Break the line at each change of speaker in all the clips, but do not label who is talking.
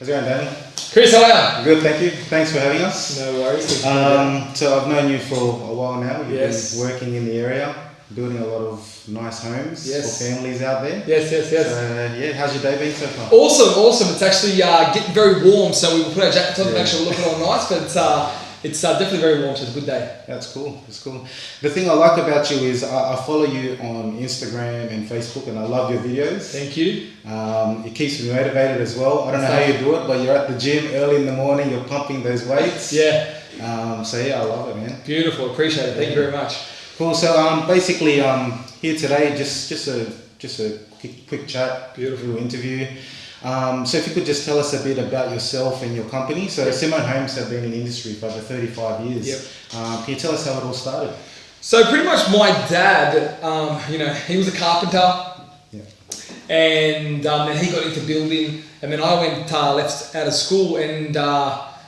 How's it going, Danny?
Chris, how are you?
Good, thank you. Thanks for having us.
No worries.
So I've known you for a while now. You've
Yes.
been working in the area, building a lot of nice homes
Yes.
for families out there.
Yes.
So, how's your day been so far?
Awesome. It's actually getting very warm, so we will put our jackets on to make sure we're looking all nice, but it's definitely very warm, so it's a good day.
That's cool. The thing I like about you is I follow you on Instagram and Facebook, and I love your videos.
Thank you.
It keeps me motivated as well. I don't know how you do it, but you're at the gym early in the morning, you're pumping those weights.
Yeah.
I love it, man.
Beautiful. Appreciate it. Thank you very much.
Cool. So basically here today, just a quick chat.
Beautiful.
Little interview. So if you could just tell us a bit about yourself and your company. So Simone Homes have been in the industry for over 35 years.
Yep.
Can you tell us how it all started?
So pretty much my dad, he was a carpenter.
Yeah.
And then he got into building, and then I went left out of school, and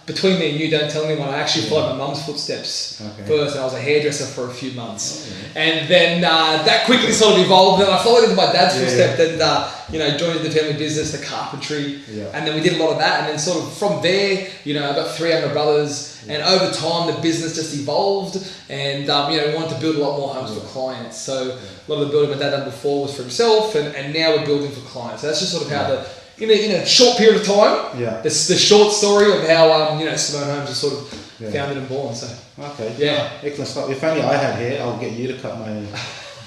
between me and you, don't tell anyone, I actually followed my mum's footsteps first, and I was a hairdresser for a few months. And then that quickly sort of evolved, and I followed into my dad's footsteps and joined the family business, the carpentry, and then we did a lot of that, and then sort of from there, I've got 3 younger brothers, and over time the business just evolved, and we wanted to build a lot more homes for clients. So a lot of the building my dad done before was for himself, and now we're building for clients. So that's just sort of how in a short period of time, the short story of how Simone Homes is sort of founded and born. So
excellent stuff. If only I had hair, I'll get you to cut my hair.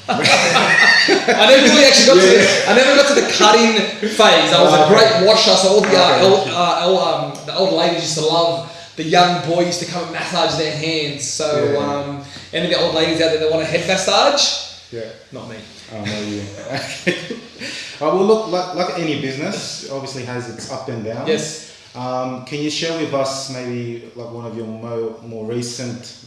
I never really actually got to I never got to the cutting phase. I was a great washer, so all the old ladies used to love the young boy used to come and massage their hands. So any of the old ladies out there that want a head massage? Yeah, not me.
Oh no, you. Well, look, like any business, obviously has its up and downs.
Yes.
Can you share with us maybe like one of your more recent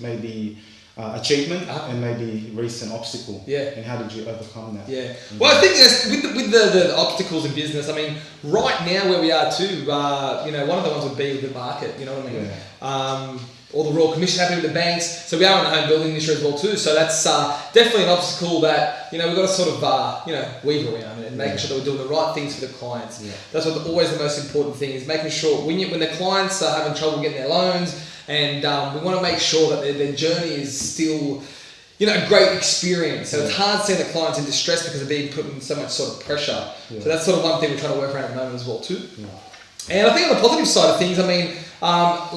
achievement and maybe recent obstacle?
Yeah.
And how did you overcome that?
Yeah. Well, I think with the obstacles in business, I mean, right now where we are too, one of the ones would be the market. You know what I mean? Yeah. Or the Royal Commission happening with the banks. So we are in the home building industry as well too. So that's definitely an obstacle that we've got to sort of weave around and making sure that we're doing the right things for the clients. Yeah. That's what always the most important thing is, making sure when the clients are having trouble getting their loans, and we want to make sure that their journey is still a great experience. So it's hard seeing the clients in distress because they're being put in so much sort of pressure. Yeah. So that's sort of one thing we're trying to work around at the moment as well too. Yeah. And I think on the positive side of things, I mean, a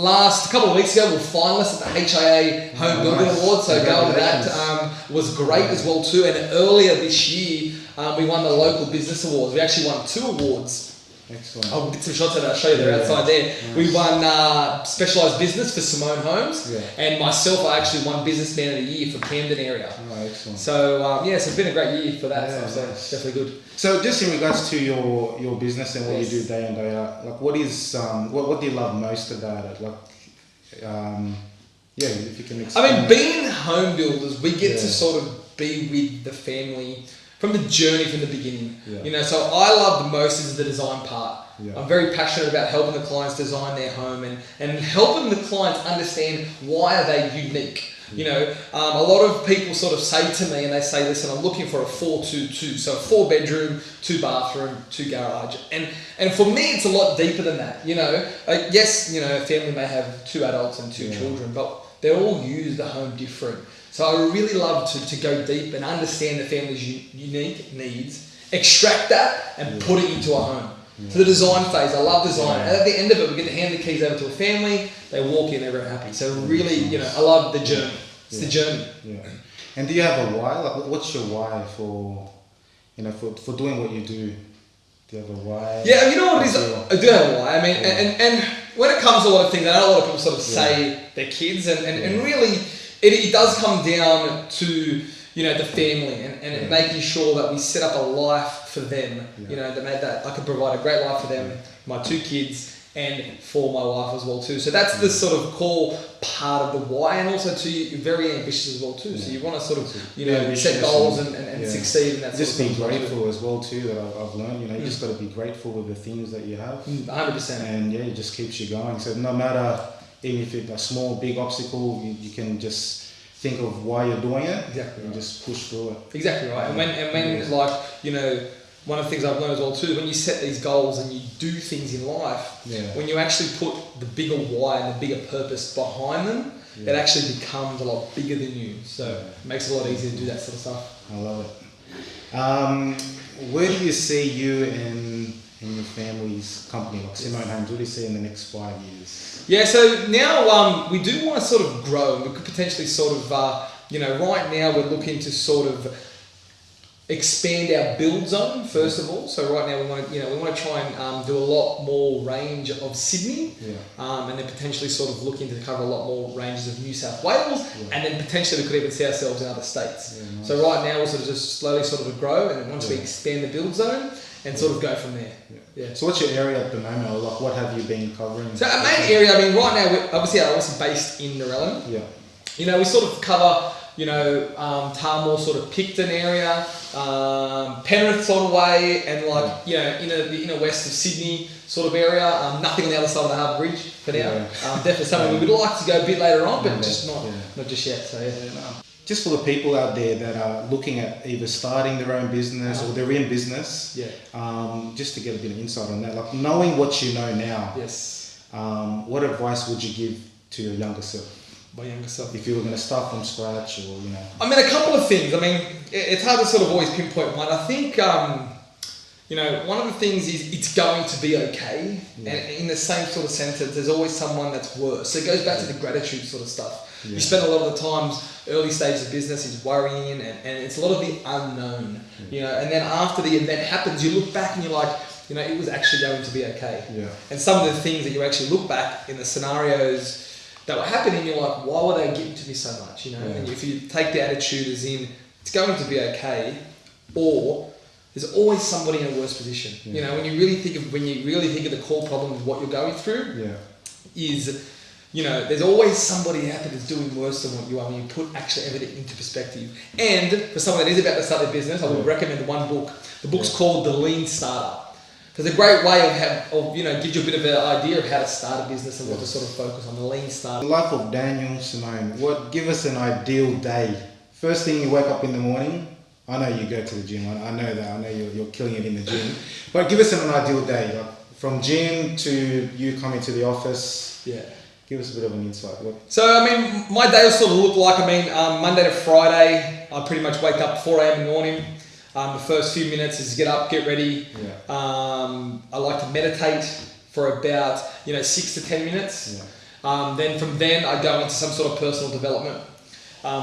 couple of weeks ago, we were finalists at the HIA Home Building Award, so going to that was great as well too. And earlier this year, we won the Local Business Awards. We actually won 2 awards.
Excellent.
I'll get some shots of that. I'll show you. They're outside there. Nice. We won Specialised Business for Simone Homes, and myself, I actually won Businessman of the Year for Camden area. Oh, excellent. So so it's been a great year for that. So it's definitely good. So
just in regards to your business and what you do day in day out, like what is what do you love most about it? Like if you can explain.
I mean, being home builders, we get to sort of be with the family from the journey from the beginning. So I love the most is the design part. I'm very passionate about helping the clients design their home and helping the clients understand why are they unique. A lot of people sort of say to me, and they say, listen, I'm looking for a 4-2-2, so a 4-bedroom, 2-bathroom, 2-garage. And for me, it's a lot deeper than that. Yes, a family may have 2 adults and 2 children, but they all use the home different. So I really love to go deep and understand the family's unique needs, extract that and put it into a home. So the design phase, I love design. And at the end of it, we get to hand the keys over to a family, they walk in, they're very happy. So really, I love the journey. It's the journey. Yeah.
And do you have a why? Like, what's your why for doing what you do? Do you have a why?
Yeah, you know what it is? I do have a why. I mean, and when it comes to a lot of things, I know a lot of people sort of say they're kids, and really, it does come down to the family and making sure that we set up a life for them. That I can provide a great life for them, my 2 kids, and for my wife as well too. So that's the sort of core part of the why, and also too, you're very ambitious as well too. So you want to sort of set goals and succeed in that.
Just be grateful as well too. That I've learned. You just got to be grateful with the things that you have.
100%.
And it just keeps you going. So no matter, even if it's a small, big obstacle, you can just think of why you're doing it.
Exactly.
And just push through it.
Exactly right. And when like one of the things I've learned as well too, when you set these goals and you do things in life, when you actually put the bigger why and the bigger purpose behind them, it actually becomes a lot bigger than you. So it makes it a lot easier to do that sort of stuff.
I love it. Where do you see you and your family's company, like Simone Homes? What do you see in the next 5 years?
Yeah, so now we do want to sort of grow. We could potentially sort of, right now we're looking to sort of expand our build zone first of all. So right now we want to try and do a lot more range of Sydney, and then potentially sort of looking to cover a lot more ranges of New South Wales, and then potentially we could even see ourselves in other states.
Nice.
So right now we'll sort of just slowly sort of grow, and then once we expand the build zone and sort of go from there.
So what's your area at the moment, or like what have you been covering?
So our main area, I mean, right now we're obviously based in Narellan. We sort of cover, Tarmore sort of Picton area, Penrith sort of way, and like, the inner west of Sydney sort of area. Nothing on the other side of the Harbour Bridge for now. Definitely something we would like to go a bit later on, but just not just yet. So
Just for the people out there that are looking at either starting their own business or they're in business, just to get a bit of insight on that, like knowing what you know now, what advice would you give to your younger self?
My younger self.
If you were going to start from scratch, or
I mean, a couple of things. I mean, it's hard to sort of always pinpoint one. I think, one of the things is it's going to be okay. And in the same sort of sentence, there's always someone that's worse. So it goes back to the gratitude sort of stuff. You spend a lot of the times, early stages of business is worrying, and it's a lot of the unknown, and then after the event happens, you look back and you're like, it was actually going to be okay. And some of the things that you actually look back in the scenarios that were happening, you're like, why were they getting to me so much? And if you take the attitude as in, it's going to be okay, or there's always somebody in a worse position. When you really think of the core problem of what you're going through, is there's always somebody out there that's doing worse than what you are when you put actually everything into perspective. And for someone that is about to start their business, I would recommend one book. The book's called The Lean Startup. It's a great way of gives you a bit of an idea of how to start a business and what to sort of focus on. The Lean Startup.
The life of Daniel, Simone, give us an ideal day. First thing you wake up in the morning. I know you go to the gym. I know that. I know you're killing it in the gym. But give us an ideal day, like from gym to you coming to the office. Give us a bit of an insight.
So, I mean, my day will sort of look like, Monday to Friday, I pretty much wake up 4 a.m. in the morning. The first few minutes is get up, get ready. I like to meditate for about 6 to 10 minutes. Then from then I go into some sort of personal development,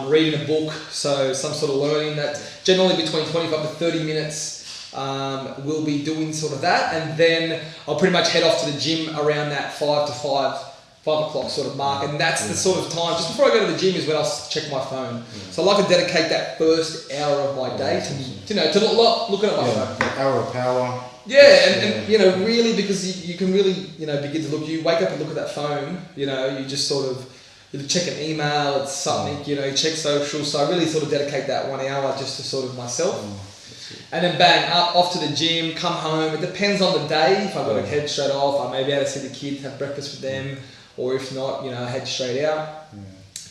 reading a book, so some sort of learning that generally between 25 to 30 minutes we'll be doing sort of that, and then I'll pretty much head off to the gym around that 5 o'clock sort of mark, and that's the sort of time, just before I go to the gym is when I'll check my phone. So I like to dedicate that first hour of my day to looking at my phone.
Hour of power.
And really, because you can really, begin to look, you wake up and look at that phone, you just sort of, you check an email, it's something, you check social, so I really sort of dedicate that 1 hour just to sort of myself. And then bang, off to the gym, come home. It depends on the day. If I've got to head straight off, I may be able to see the kids, have breakfast with them. Or if not, head straight out,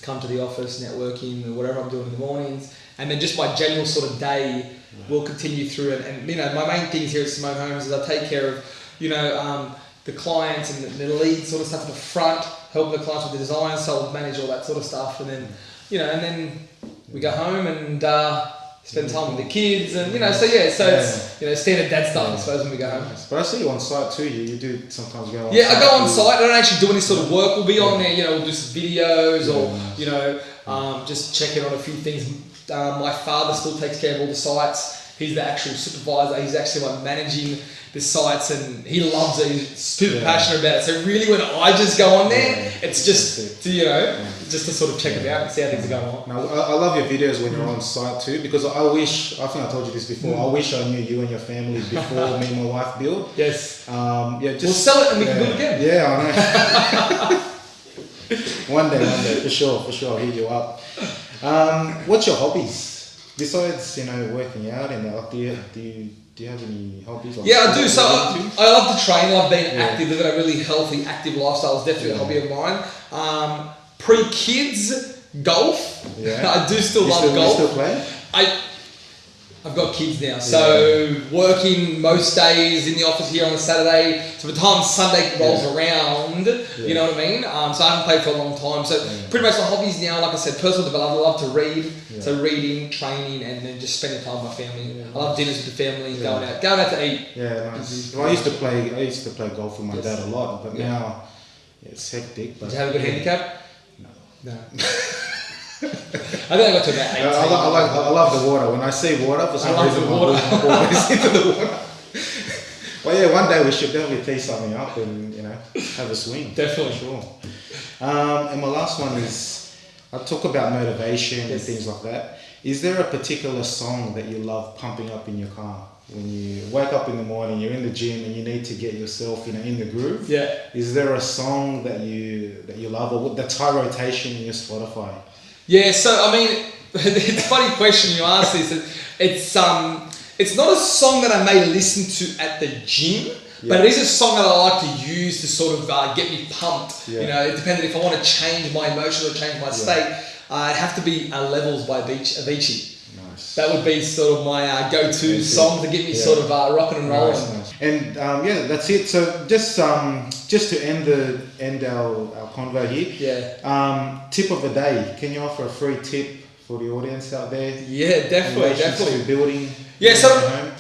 come to the office, networking, or whatever I'm doing in the mornings. And then just my general sort of day will continue through. And my main things here at Simone Homes is I take care of, the clients and the lead sort of stuff at the front, helping the clients with the design, so I'll manage all that sort of stuff. And then, and then we go home and spend time with the kids, and it's standard dad stuff, I suppose, when we go home.
But I see you on site too. You do sometimes go on
site.
I
go on site. I don't actually do any sort of work. We'll be on there, we'll do some videos or just checking on a few things. My father still takes care of all the sites. He's the actual supervisor. He's actually like managing the sites, and he loves it. He's super passionate about it. So really, when I just go on there, it's just to just to sort of check it out and see how things are going on.
Now, I love your videos when you're on site too, because I think I told you this before. I wish I knew you and your family before me and my wife build.
Yes.
We'll
sell it and we can build again.
Yeah, I know. One day, for sure, I'll hit you up. What's your hobbies besides working out and do you have any hobbies?
I do. So I love to train. I've been active, living a really healthy, active lifestyle is definitely a hobby of mine. Pre-kids, golf. I do still love golf.
You still play?
I've got kids now, so working most days in the office here on a Saturday. So by the time Sunday rolls around, you know what I mean? So I haven't played for a long time. So pretty much my hobbies now, like I said, personal development. I love to read. So reading, training, and then just spending time with my family. I love dinners with the family, going out to eat.
Yeah, nice. Well, I used to play golf with my dad a lot, but now it's hectic. But
did you have a good handicap?
No.
I think I got to about 18.
I love the water. When I see water, for some reason, my ball is into the water. Well, yeah, one day we should definitely tee something up and have a swing.
Definitely,
sure. And my last one is I talk about motivation and things like that. Is there a particular song that you love pumping up in your car? When you wake up in the morning, you're in the gym and you need to get yourself in the groove. Yeah. Is there a song that you love or that's high rotation in your Spotify?
Yeah, so I mean, it's a funny question you ask this. It's not a song that I may listen to at the gym, but it is a song that I like to use to sort of get me pumped. It depends if I want to change my emotions or change my state. It'd have to be Levels by Avicii. Nice. That would be sort of my go-to song to get me sort of rocking and rolling.
Nice. And that's it. So just to end our convo here. Tip of the day. Can you offer a free tip for the audience out there?
Yeah, definitely.
To building.
Yeah. So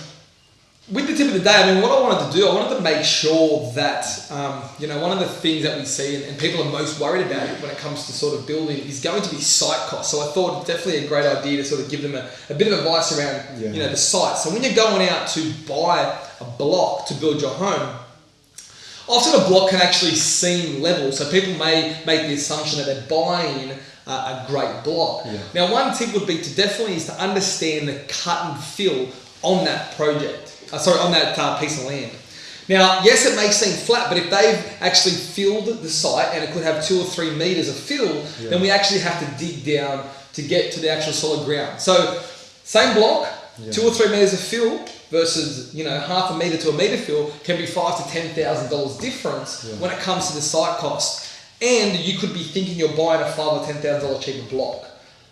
with the tip of the day, I mean, what I wanted to do, I wanted to make sure that one of the things that we see and people are most worried about when it comes to sort of building is going to be site costs. So I thought it's definitely a great idea to sort of give them a bit of advice around the site. So when you're going out to buy a block to build your home, often a block can actually seem level. So people may make the assumption that they're buying a great block. Now, one tip would be to understand the cut and fill on that project. On that piece of land. Now, yes, it may seem flat, but if they've actually filled the site and it could have 2 or 3 meters of fill, then we actually have to dig down to get to the actual solid ground. So, same block, 2 or 3 meters of fill versus half a meter to a meter fill can be $5,000 to $10,000 difference when it comes to the site cost. And you could be thinking you're buying a $5,000 or $10,000 cheaper block.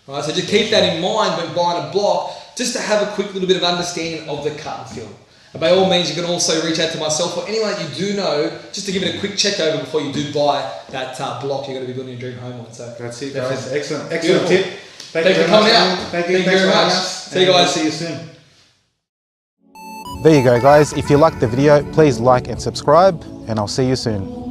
All right, so just keep that in mind when buying a block, just to have a quick little bit of understanding of the cut and fill. And by all means, you can also reach out to myself or anyone that you do know, just to give it a quick check over before you do buy that block you're going to be building your dream home on. So
that's it, guys. Excellent tip.
Thank you for coming out.
Thank you
very much. See you guys.
See you soon. There you go, guys. If you liked the video, please like and subscribe, and I'll see you soon.